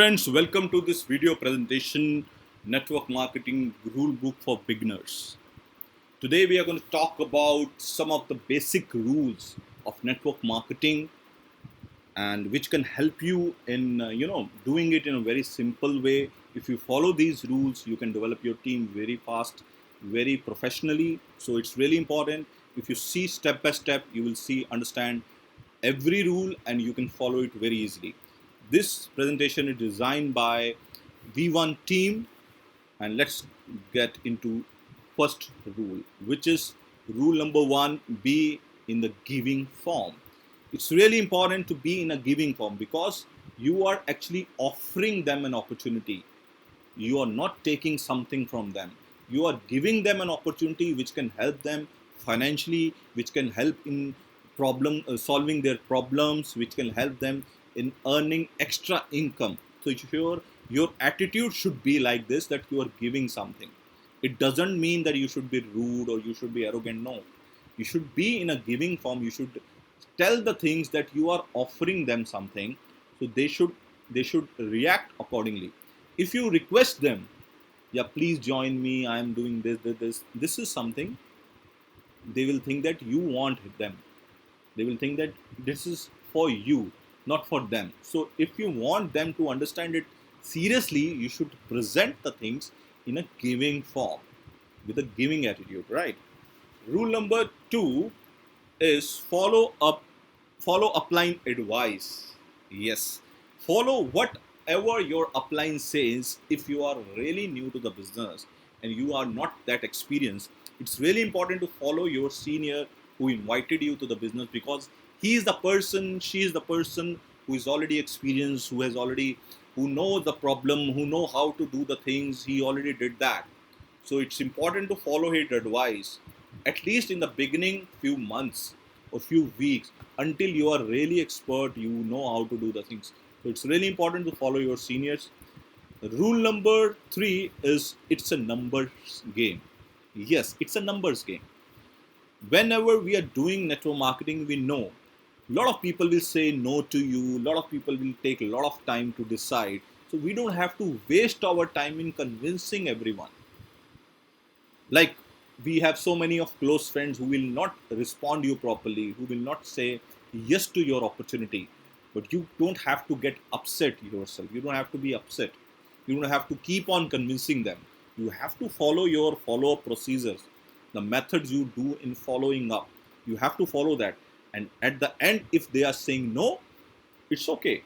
Friends, welcome to this video presentation, Network Marketing Rule Book for Beginners. Today we are going to talk about some of the basic rules of network marketing and which can help you in doing it in a very simple way. If you follow these rules, you can develop your team very fast, very professionally. So it's really important. If you see step by step, you will understand every rule and you can follow it very easily. This presentation is designed by V1 team, and let's get into first rule, which is rule number 1: be in the giving form. It's really important to be in a giving form because you are actually offering them an opportunity. You are not taking something from them. You are giving them an opportunity which can help them financially, which can help in solving their problems, which can help them in earning extra income. So your attitude should be like this, that you are giving something. It doesn't mean that you should be rude or you should be arrogant. No, you should be in a giving form. You should tell the things that you are offering them something, so they should react accordingly. If you request them, yeah, please join me, I am doing this is something, they will think that you want them. They will think that this is for you, not for them. So if you want them to understand it seriously, you should present the things in a giving form with a giving attitude, right? Rule number 2 is follow upline advice. Yes, follow whatever your upline says. If you are really new to the business and you are not that experienced, it's really important to follow your senior who invited you to the business, because he is the person, she is the person who is already experienced, who knows the problem, who know how to do the things. He already did that. So it's important to follow his advice, at least in the beginning few months or few weeks, until you are really expert, you know how to do the things. So it's really important to follow your seniors. Rule number 3 is it's a numbers game. Yes, it's a numbers game. Whenever we are doing network marketing, we know a lot of people will say no to you, a lot of people will take a lot of time to decide. So we don't have to waste our time in convincing everyone. Like, we have so many of close friends who will not respond you properly, who will not say yes to your opportunity. But you don't have to get upset yourself. You don't have to be upset. You don't have to keep on convincing them. You have to follow your follow-up procedures, the methods you do in following up. You have to follow that. And at the end, if they are saying no, it's okay.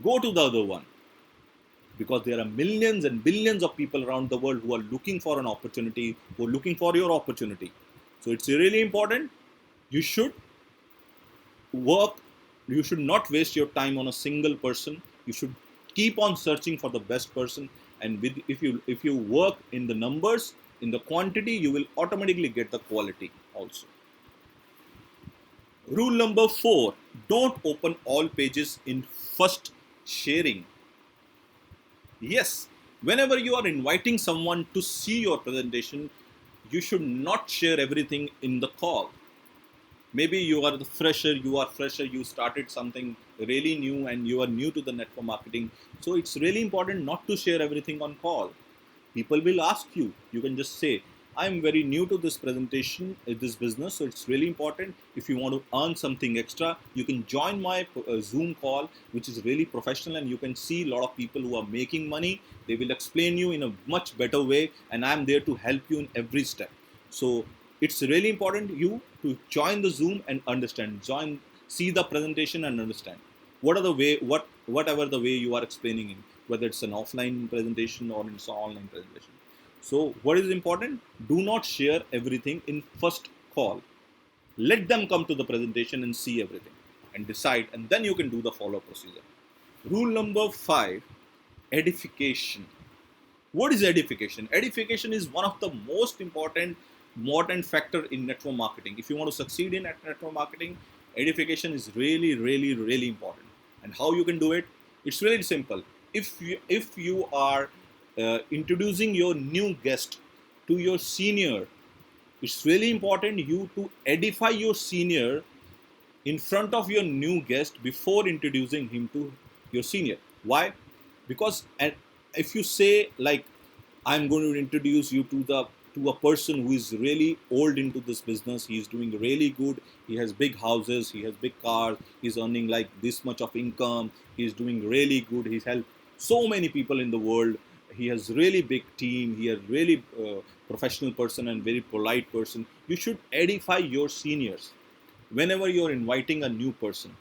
Go to the other one, because there are millions and billions of people around the world who are looking for an opportunity, who are looking for your opportunity. So it's really important. You should work. You should not waste your time on a single person. You should keep on searching for the best person. And if you work in the numbers, in the quantity, you will automatically get the quality also. Rule number 4: don't open all pages in first sharing. Yes, whenever you are inviting someone to see your presentation, you should not share everything in the call. Maybe you are fresher, you started something really new and you are new to the network marketing. So it's really important not to share everything on call. People will ask you. You can just say, I'm very new to this presentation, this business, so it's really important. If you want to earn something extra, you can join my Zoom call, which is really professional, and you can see a lot of people who are making money. They will explain you in a much better way, and I'm there to help you in every step. So it's really important you to join the Zoom and understand. See the presentation and understand. Whatever the way you are explaining it, whether it's an offline presentation or it's an online presentation. So what is important? Do not share everything in first call. Let them come to the presentation and see everything and decide, and then you can do the follow-up procedure. Rule number 5: edification. What is edification? Edification is one of the most important factor in network marketing. If you want to succeed in network marketing, edification is really important. And how you can do it? It's really simple. If you are introducing your new guest to your senior, it's really important you to edify your senior in front of your new guest before introducing him to your senior. Why? Because if you say like, I'm going to introduce you to a person who is really old into this business, he's doing really good, he has big houses, he has big cars, he's earning like this much of income, he's doing really good, he's helped so many people in the world, he has really big team, he is really professional person and very polite person. You should edify your seniors whenever you're inviting a new person.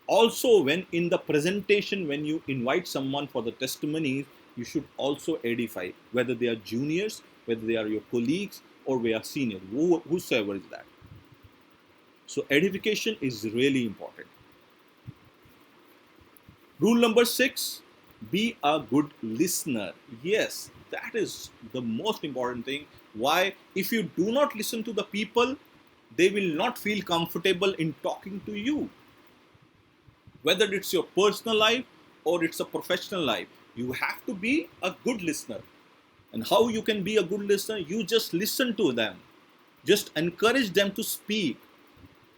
Also, when in the presentation, when you invite someone for the testimonies, you should also edify, whether they are juniors, whether they are your colleagues, or we are seniors, whosoever is that. So edification is really important. Rule number 6, be a good listener. Yes, that is the most important thing. Why? If you do not listen to the people, they will not feel comfortable in talking to you. Whether it's your personal life or it's a professional life, you have to be a good listener. And how you can be a good listener? You just listen to them, just encourage them to speak.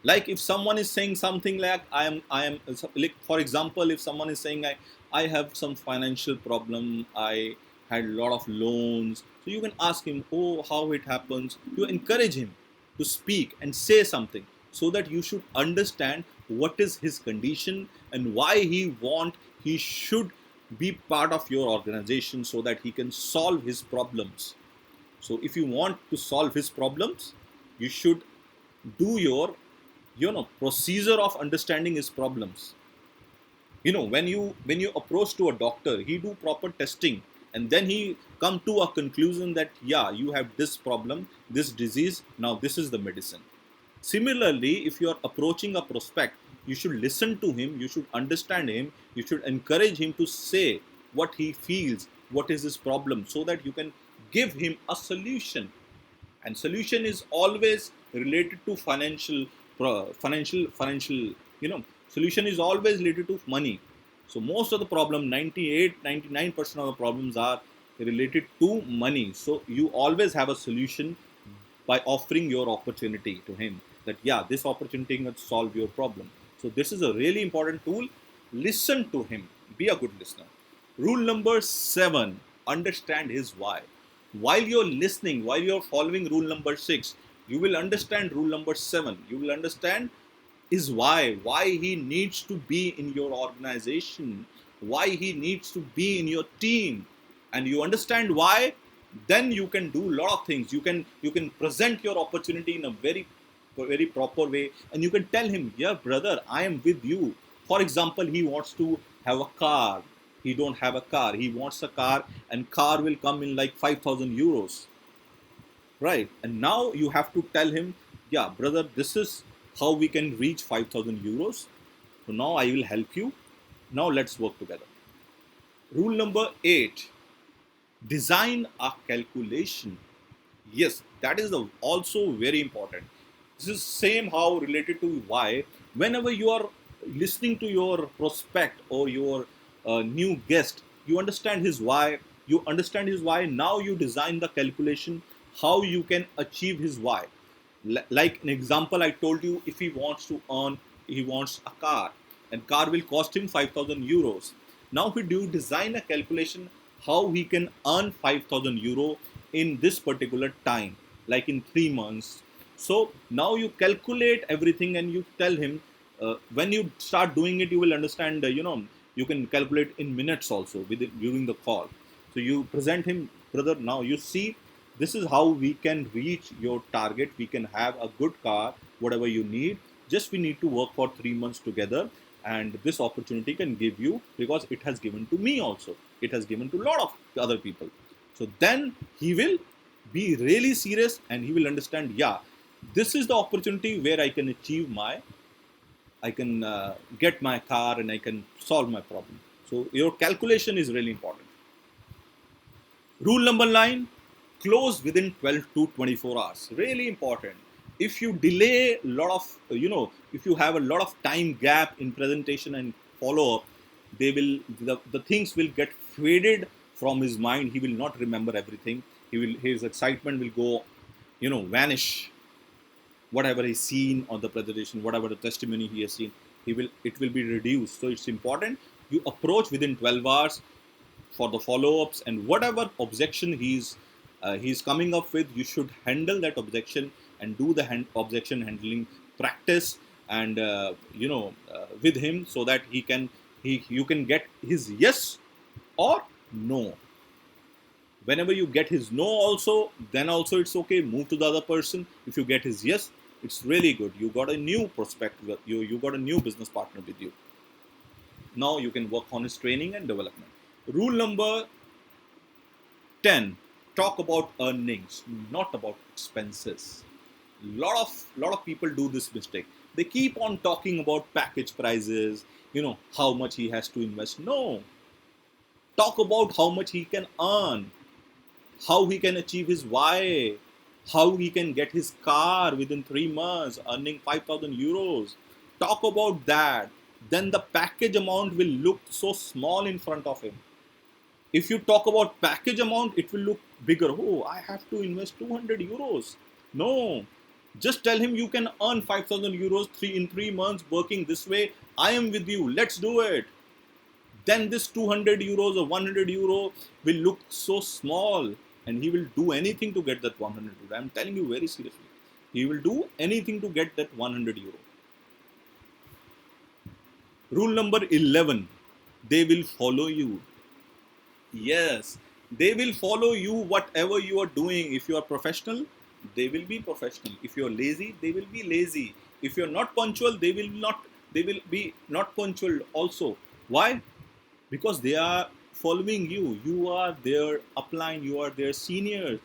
Like if someone is saying something like, I am like, for example, if someone is saying, I have some financial problem, I had a lot of loans, so you can ask him, oh, how it happens. You encourage him to speak and say something, so that you should understand what is his condition and why he should be part of your organization, so that he can solve his problems. So if you want to solve his problems, you should do your procedure of understanding his problems. When you approach to a doctor, he do proper testing, and then he come to a conclusion that, yeah, you have this problem, this disease, now this is the medicine. Similarly, if you are approaching a prospect, you should listen to him, you should understand him, you should encourage him to say what he feels, what is his problem, so that you can give him a solution. And solution is always related to financial, solution is always related to money. So most of the problem, 98-99% of the problems are related to money. So you always have a solution by offering your opportunity to him, that, yeah, this opportunity can solve your problem. So this is a really important tool. Listen to him, be a good listener. Rule number 7, understand his why. While you're listening, while you're following rule number 6, you will understand rule number 7. You will understand his why he needs to be in your organization, why he needs to be in your team. And you understand why, then you can do a lot of things. You can present your opportunity in a very proper way, and you can tell him, yeah, brother, I am with you. For example, he wants to have a car, he don't have a car, he wants a car, and car will come in like 5,000 euros, right? And now you have to tell him, yeah, brother, this is how we can reach 5,000 euros. So now I will help you, now let's work together. Rule number 8, design a calculation. Yes, that is also very important. This is same how related to why. Whenever you are listening to your prospect or your new guest, you understand his why. You understand his why. Now you design the calculation how you can achieve his why. Like an example, I told you, if he wants a car, and car will cost him 5,000 euros. Now we do design a calculation how he can earn 5,000 euro in this particular time, like in 3 months. So now you calculate everything and you tell him, when you start doing it, you will understand, you can calculate in minutes also during the call. So you present him, brother, now you see, this is how we can reach your target. We can have a good car, whatever you need. Just we need to work for 3 months together. And this opportunity can give you, because it has given to me also. It has given to a lot of other people. So then he will be really serious and he will understand, yeah, this is the opportunity where I can I can get my car and I can solve my problem. So your calculation is really important. Rule number 9, close within 12 to 24 hours. Really important. If you delay a lot of, if you have a lot of time gap in presentation and follow up, the things will get faded from his mind. He will not remember everything. His excitement will go, vanish. Whatever he's seen on the presentation, whatever the testimony he has seen, it will be reduced. So it's important you approach within 12 hours. for the follow-ups, and whatever objection he's coming up with, you should handle that objection and do the objection handling practice, and with him, so that you can get his yes or no. Whenever you get his no also, then also it's okay, move to the other person. If you get his yes, it's really good, you got a new prospect, you got a new business partner with you. Now you can work on his training and development. Rule number 10, talk about earnings, not about expenses. Lot of people do this mistake. They keep on talking about package prices, how much he has to invest. No, talk about how much he can earn, how he can achieve his why, how he can get his car within 3 months, earning 5,000 euros. Talk about that. Then the package amount will look so small in front of him. If you talk about package amount, it will look bigger. Oh, I have to invest 200 euros. No, just tell him you can earn 5,000 euros in 3 months working this way. I am with you. Let's do it. Then this 200 euros or 100 euro will look so small, and he will do anything to get that 100 euro. I'm telling you very seriously. He will do anything to get that 100 euro. Rule number 11, they will follow you. Yes, they will follow you whatever you are doing. If you are professional, they will be professional. If you are lazy, they will be lazy. If you are not punctual, they will be not punctual also. Why? Because they are following you. You are their upline, you are their senior,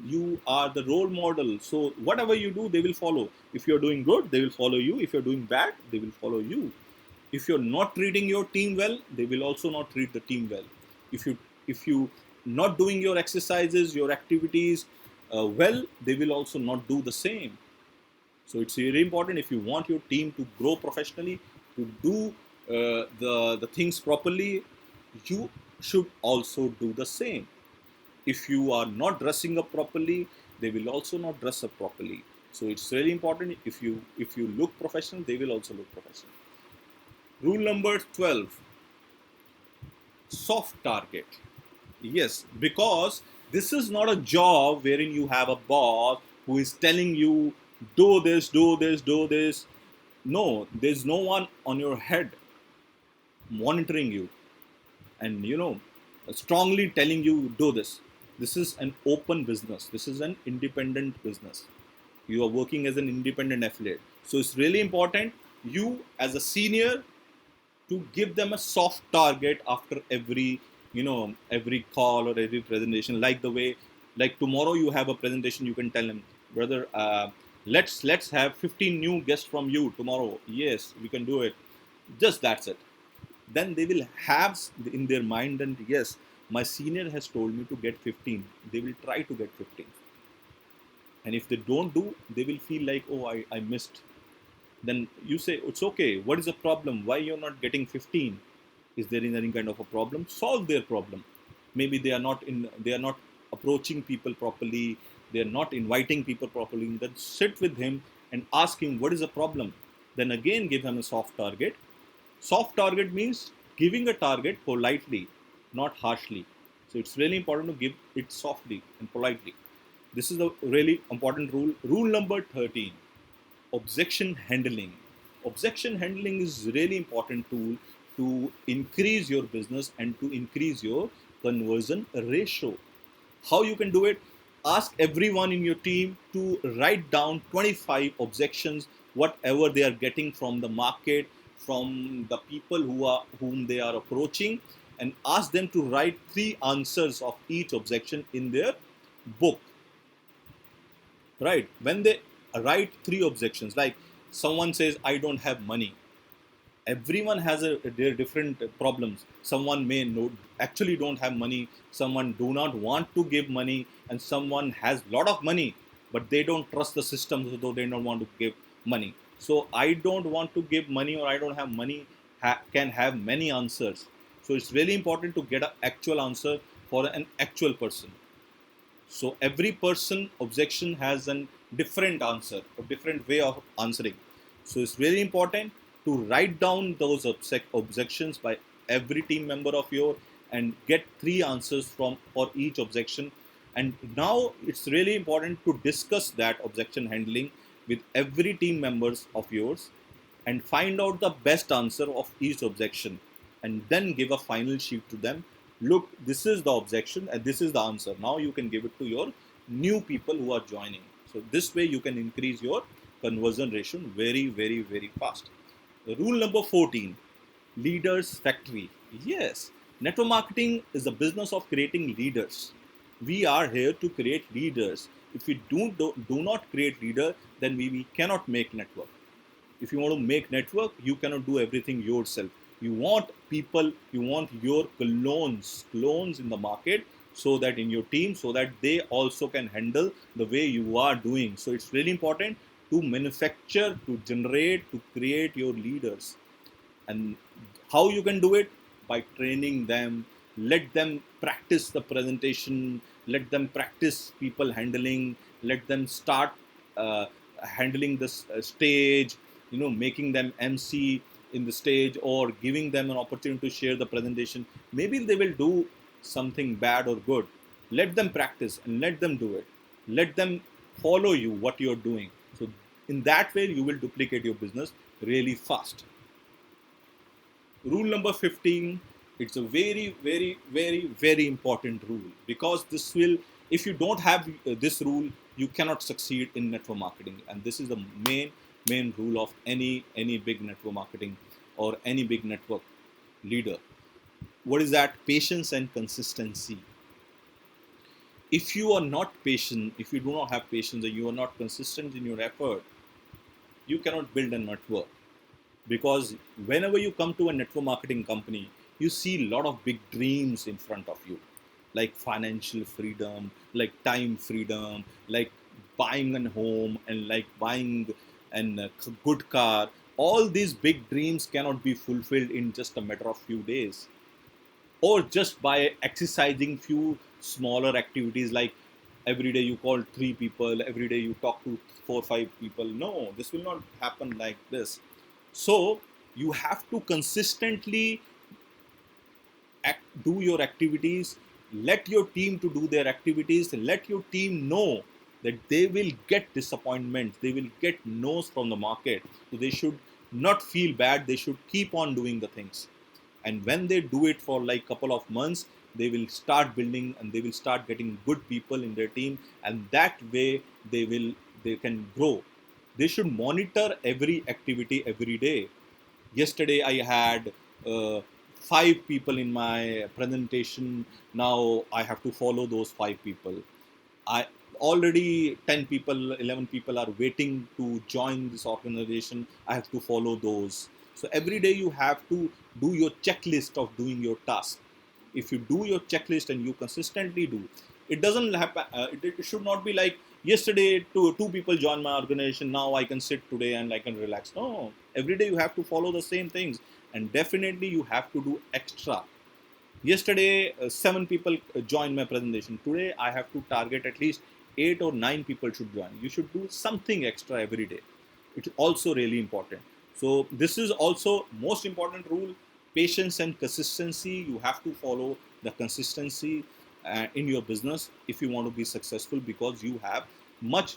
you are the role model. So whatever you do, they will follow. If you're doing good, they will follow you. If you're doing bad, they will follow you. If you're not treating your team well, they will also not treat the team well. If you not doing your exercises, your activities well, they will also not do the same. So it's very important, if you want your team to grow professionally, to do the things properly, you should also do the same. If you are not dressing up properly, they will also not dress up properly. So it's really important, if you look professional, they will also look professional. Rule number 12, soft target. Yes, because this is not a job wherein you have a boss who is telling you, do this, do this, do this. No, there's no one on your head monitoring you and strongly telling you, do this. This is an open business. This is an independent business. You are working as an independent affiliate. So it's really important, you as a senior, to give them a soft target after every call or every presentation. Like tomorrow you have a presentation, you can tell them, brother, let's have 15 new guests from you tomorrow. Yes, we can do it. Just that's it. Then they will have in their mind, and yes, my senior has told me to get 15. They will try to get 15. And if they don't do, they will feel like, oh, I missed. Then you say, it's okay. What is the problem? Why you're not getting 15? Is there any kind of a problem? Solve their problem. Maybe they are not approaching people properly. They are not inviting people properly. Then sit with him and ask him, what is the problem? Then again, give him a soft target. Soft target means giving a target politely, not harshly. So it's really important to give it softly and politely. This is a really important rule. Rule number 13, objection handling. Objection handling is really important tool to increase your business and to increase your conversion ratio. How you can do it? Ask everyone in your team to write down 25 objections, whatever they are getting from the market, from the people whom they are approaching, and ask them to write 3 answers of each objection in their book. Right? When they write 3 objections, like someone says, I don't have money. Everyone has their different problems. Someone may actually don't have money. Someone do not want to give money, and someone has lot of money, but they don't trust the system, so they don't want to give money. So I don't want to give money, or I don't have money, can have many answers. So it's really important to get an actual answer for an actual person. So every person objection has a different answer, a different way of answering. So it's really important to write down those objections by every team member of yours, and get 3 answers for each objection. And now it's really important to discuss that objection handling with every team members of yours and find out the best answer of each objection, and then give a final sheet to them. Look, this is the objection and this is the answer. Now you can give it to your new people who are joining. So this way you can increase your conversion ratio very, very, very fast. Rule number 14, leaders factory. Yes, network marketing is the business of creating leaders. We are here to create leaders. If we do not create leader, then we cannot make network. If you want to make network, you cannot do everything yourself. You want people, you want your clones in the market, so that in your team, so that they also can handle the way you are doing. So it's really important to manufacture, to generate, to create your leaders. And how you can do it? By training them. Let them practice the presentation, let them practice people handling, let them start handling the stage, making them MC in the stage, or giving them an opportunity to share the presentation. Maybe they will do something bad or good. Let them practice and let them do it. Let them follow you what you're doing. So in that way you will duplicate your business really fast. Rule number 15, it's a very, very, very, very important rule, because this will, if you don't have this rule, you cannot succeed in network marketing. And this is the main rule of any big network marketing or any big network leader. What is that? Patience and consistency. If you are not patient, if you do not have patience, and you are not consistent in your effort, you cannot build a network. Because whenever you come to a network marketing company, you see a lot of big dreams in front of you, like financial freedom, like time freedom, like buying a home, and like buying a good car. All these big dreams cannot be fulfilled in just a matter of few days, or just by exercising few smaller activities, like every day you call 3 people, every day you talk to 4 or 5 people. No, this will not happen like this. So you have to consistently do your activities. Let your team to do their activities. Let your team know that they will get disappointments, they will get no's from the market. So they should not feel bad, they should keep on doing the things. And when they do it for like couple of months, they will start building and they will start getting good people in their team, and that way they can grow. They should monitor every activity every day. Yesterday I had 5 people in my presentation. Now I have to follow those 5 people. I already 10 people, 11 people are waiting to join this organization. I have to follow those. So every day you have to do your checklist of doing your task. If you do your checklist and you consistently do, it doesn't happen. It should not be like yesterday two people joined my organization. Now I can sit today and I can relax. No, every day you have to follow the same things, and definitely you have to do extra. Yesterday, 7 people joined my presentation. Today, I have to target at least 8 or 9 people should join. You should do something extra every day. It's also really important. So this is also most important rule: patience and consistency. You have to follow the consistency in your business if you want to be successful, because you have much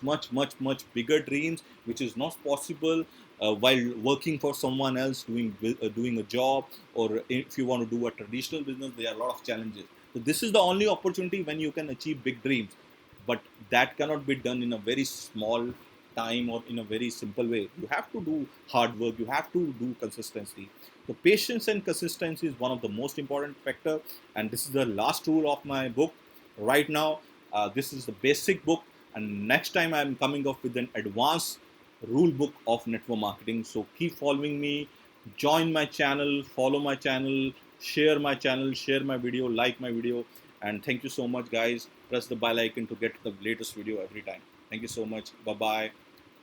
bigger dreams, which is not possible while working for someone else, doing a job, or if you want to do a traditional business. There are a lot of challenges. So this is the only opportunity when you can achieve big dreams, but that cannot be done in a very small time or in a very simple way. You have to do hard work, you have to do consistency. So patience and consistency is one of the most important factor, and this is the last rule of my book right now. This is the basic book, and next time I'm coming up with an advanced rule book of network marketing. So keep following me, join my channel, follow my channel, share my video, like my video. And thank you so much, guys. Press the bell icon to get the latest video every time. Thank you so much. Bye bye.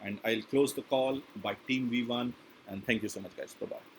And I'll close the call by Team V1. And thank you so much, guys. Bye bye.